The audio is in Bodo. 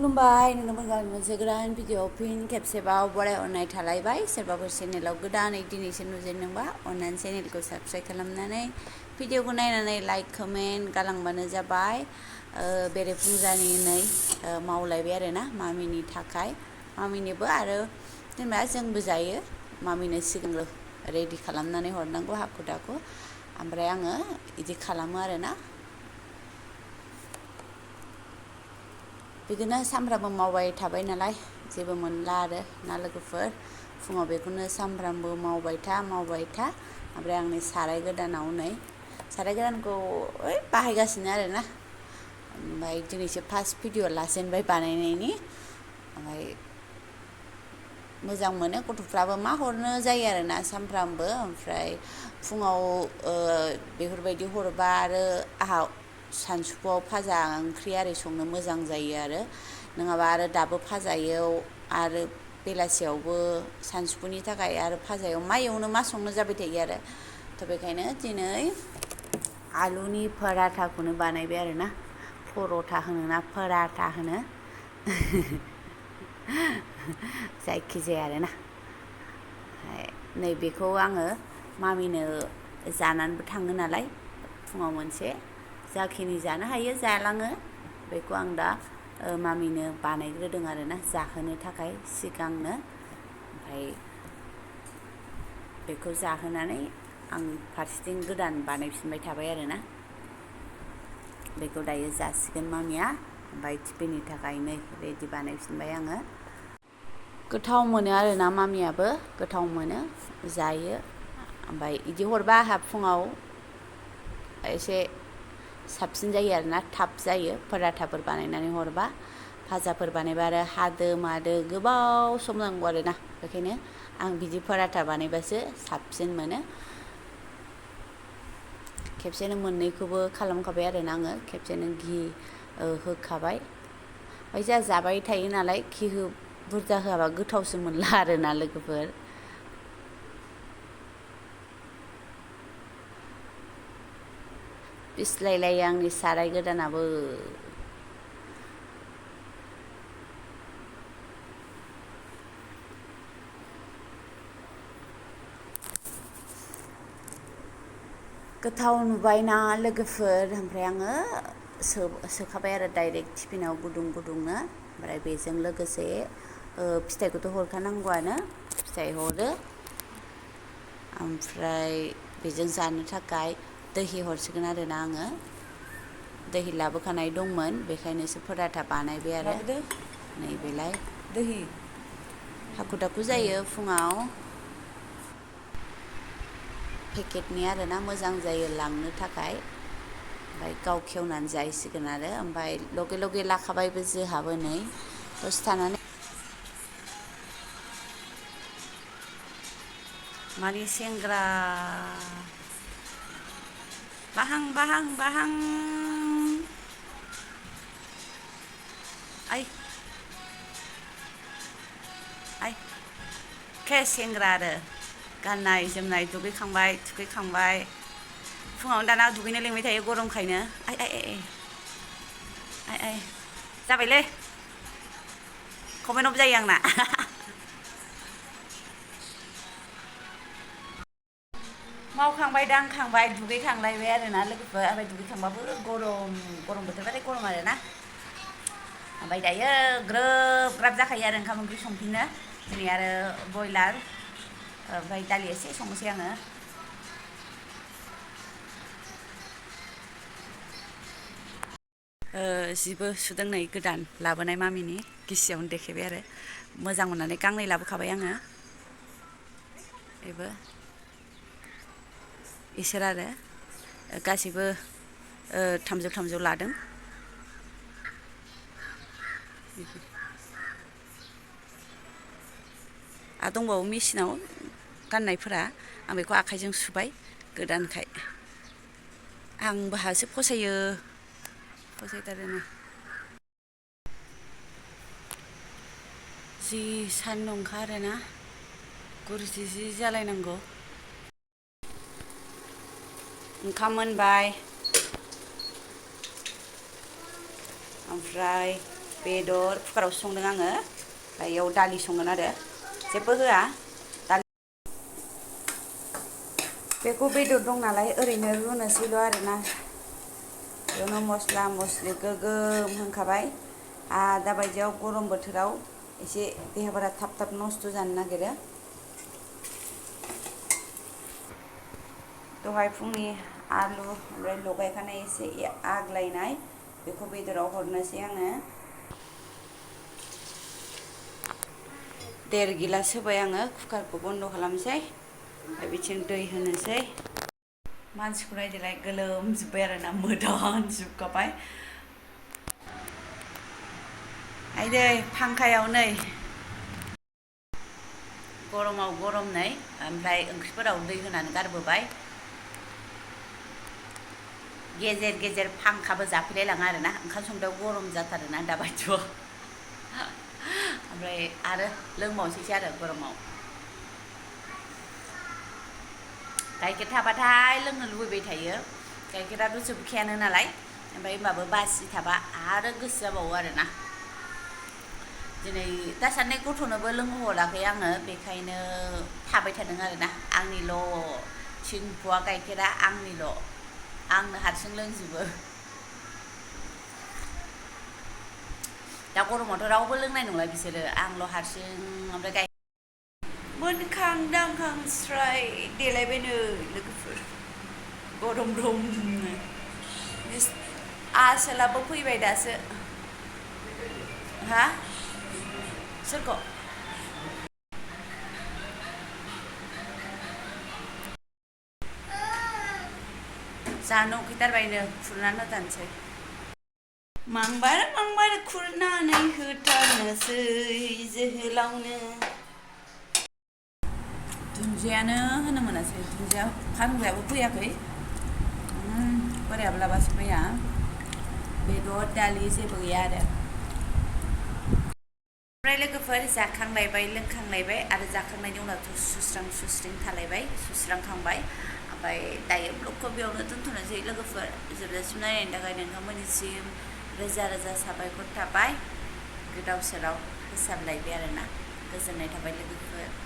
खुलुमबाय नोंथांमोन मोनसे गोदान भिडिअ फिन खेबसेबाव बरायहरनाय थालायबाय सोरबाफोर चेनेलाव गोदानै दिनैसो नुजेनदोंबा अननानै चेनेलखौ साबस्क्राइब खालामनानै भिडिअखौ नायनानै लाइक कमेन्ट गालांबानो जाबाय बेरे फुंजानि नै मावलायबाय आरोना मामिनि थाखाय मामिनोबो आरो जेनेबा जोंबो जायो मामिनो सिगांग्रो रेडि खालामनानै हरनांगौ हाखु दाखु ओमफ्राय आङो बिदि खालामो आरोना बिदिनो सामफ्रामबो मावबाय थाबाय नालाय जेबो मोनला आरो ना लोगोफोर फुङाव बेखौनो सामफ्रामबो मावबाय था ओमफ्राय आंनि साराय गोदानाव नै साराय गोदानखौ बाहायगासिनो आरोना ओमफ्राय दिनैसो फार्स्ट भिडिअ लाजेनबाय बानायनायनि ओमफ्राय मोजां मोनो गथ'फ्राबो मा हरनो जायो आरोना सामफ्रामबो ओमफ्राय फुङाव बेफोरबायदि हरबा आरो आहा सानसुआव फाजा ओंख्रि आरि संनो मोजां जायो आरो नङाबा आरो दाबो फाजायाव आरो बेलासियावबो सानसुफुनि थाखाय आरो फाजायाव मा एवनो मा संनो जाबाय थायो आरो थ' बेखायनो दिनै आलुनि पाराथाखौनो बानायबाय आरोना पर'था होनो ना पाराथा होनो जायखिजाया आरोना नैबेखौ आङो मामिनो जानानैबो थाङो नालाय फुङाव मोनसे जाखिनि जानो हायो जालाङो बेखौ आं दा मामिनो बानायग्रोदों आरोना जाहोनो थाखाय सिगांनो ओमफ्राय बेखौ जाहोनानै आं फारसेथिं गोदान बानायफिनबाय थाबाय आरोना बेखौ दायो जासिगोन मामिया ओमफ्राय टिफिननि थाखाय नै रेडि बानायफिनबाय आङो गोथाव मोनो आरोना मामियाबो गोथाव मोनो जायो ओमफ्राय बिदि हरबा आंहा फुङाव एसे साबसिन जायो आरोना थाब जायो पाराथाफोर बानायनानै हरबा फाजाफोर बानायबा आरो हादो मादो गोबाव सम नांगौ आरोना बेखायनो आं बिदि पाराथा बानायबासो साबसिन मोनो खेबसेनो मोननैखौबो खालामखाबाय आरोना आङो खेबसेनो घि होखाबाय ओमफ्राय जोंहा जाबाय थायो नालाय घि बुरजा होआबा गोथावसो मोनला आरोना लोगोफोर बिस्लायलायो आंनि साराय गोदानाबो गोथाव नुबायना लोगोफोर ओमफ्राय आङो सोखाबाय आरो डाइरेक्ट टिफिनाव गुदुं गुदुंनो ओमफ्राय बेजों लोगोसे फिथाइखौथ' हरखानांगौआनो फिथाइ हरो ओमफ्राय बेजों जानो थाखाय दहि हरसिगोन आरोना आङो दहि लाबोखानाय दंमोन बेखायनोसो पाराथा बानायबाय आरो नैबेलाय दहि हाखु दाखु जायो फुङाव पेकेटनि आरोना मोजां जायो लांनो थाखाय ओमफ्राय गाव खेवनानै जाहैसिगोन आरो ओमफ्राय लगे लगे लाखाबायबो जोहाबो नै दसे थानानै मानि सेंग्रा बाहां आइ सेंग्रा आरो गाननाय जोमनाय दुगैखांबाय थुखैखांबाय फुङावनो दाना दुगैनो लिंबाय थायो गरमखायनो आइ जाबायलै कमेन्ट अफ जायो आंना मावखांबाय दांखांबाय दुगैखांलायबाय आरोना लोगोफोर ओमफ्राय दुगैखांबाबो गरम बोथोरबाथाय गरम आरोना ओमफ्राय दायो ग्रोब ग्राब जाखायो आरो ओंखाम ओंख्रि संफिननो दिनै आरो बयलार ओमफ्राय दालि एसे संनोसै आङो जिबो सुदों नै गोदान लाबोनाय मामिनि गिसियावनो देखेबाय आरो मोजां मोननानै गांनै लाबोखाबाय आङो बेबो इसोर आरो गासैबो 300 लादों आरो दंबावो मेचिनाव गाननायफोरा आं बेखौ आखाइजों सुबाय गोदानखाय आंबो हासो फसायथारोना जि सान्दुंखा आरोना गुरजि जि जालायनांगौ ओंखाम मोनबाय ओमफ्राय बेदर कुकाराव संदों आङो बेयाव दालि संगोन आरो जेबो होआ दालि बेखौ बेदर दं नालाय ओरैनो रुनोसैल' आरोना बेयावनो मस्ला मस्लि गोगोम होखाबाय दा बायदियाव गरम बोथोराव एसे देहाफोरा थाब थाब नस्थ' जानो नागिरो दहाय फुंनि आलु ओमफ्राय लगायखानाय एसे आग्लायनाय बेखौ बेदराव हरनोसै आङो 1.5 गिलास होबाय आङो कुकारखौ बन्द' खालामसै ओमफ्राय बिथिं दै होनोसै मानसिखौ नायदोलाय गोलोमजोब्बाय आरोना मोदानजोबखाबाय आइदै फांखायाव नै गरमाव गरम नै ओमफ्राय ओंख्रिफोराव दै होनानै गारबोबाय गेजेर गेजेर फांखाबो जाफैलायलाङा आरोना ओंखाम संनायाव गरम जाथारोना दाबायदियाव ओमफ्राय आरो लोंबावनोसैसो आरो गरमाव गाइखेर थाबाथाय लोंनो लुबैबाय थायो गाइखेराथ' जोबखायानो नालाय ओमफ्राय होमबाबो बासि थाबा आरो गोसो जाबावो आरोना दिनै दासान्दि गथ'नोबो लोंहोहराखै आङो बेखायनो थाबाय थादों आरोना आंनिल' थिनप'वा गाइखेरा आंनिल' आंनो हारसिं लोंजोबो दा गरमावथ' रावबो लोंनाय नंला बिसोरो आंल' हारसिं ओमफ्राय मोनखां दांखां स्राय देलायबायनो लोगोफोर गरम गरमनो आसोलाबो फैबाय दासो हा सोरखौ जानो उखैथारबायनो खुरनानै होथारनोसै मांबार खुरनानै होथारनोसै जोहोलावनो दुन्दियानो होनो मोनासै दुन्दिया फानग्रायाबो फैयाखै बोरायाब्लाबासो फैया बेदर दालि जेबो गैया आरो ओमफ्राय लोगोफोर जाखांलायबाय लोंखांलायबाय आरो जाखांनायनि उनावथ' सुस्रां थालायबाय सुस्रांखांबाय ओमफ्राय दायो ब्लगखौ बेयावनो दोनथ'नोसै लोगोफोर जोबजासिम नायनायनि थाखाय नोंथांमोननिसिम रोजा रोजा साबायखर थाबाय गोदाव सोराव फोसाबलायबाय आरोना गोजोननाय थाबाय लोगोफोर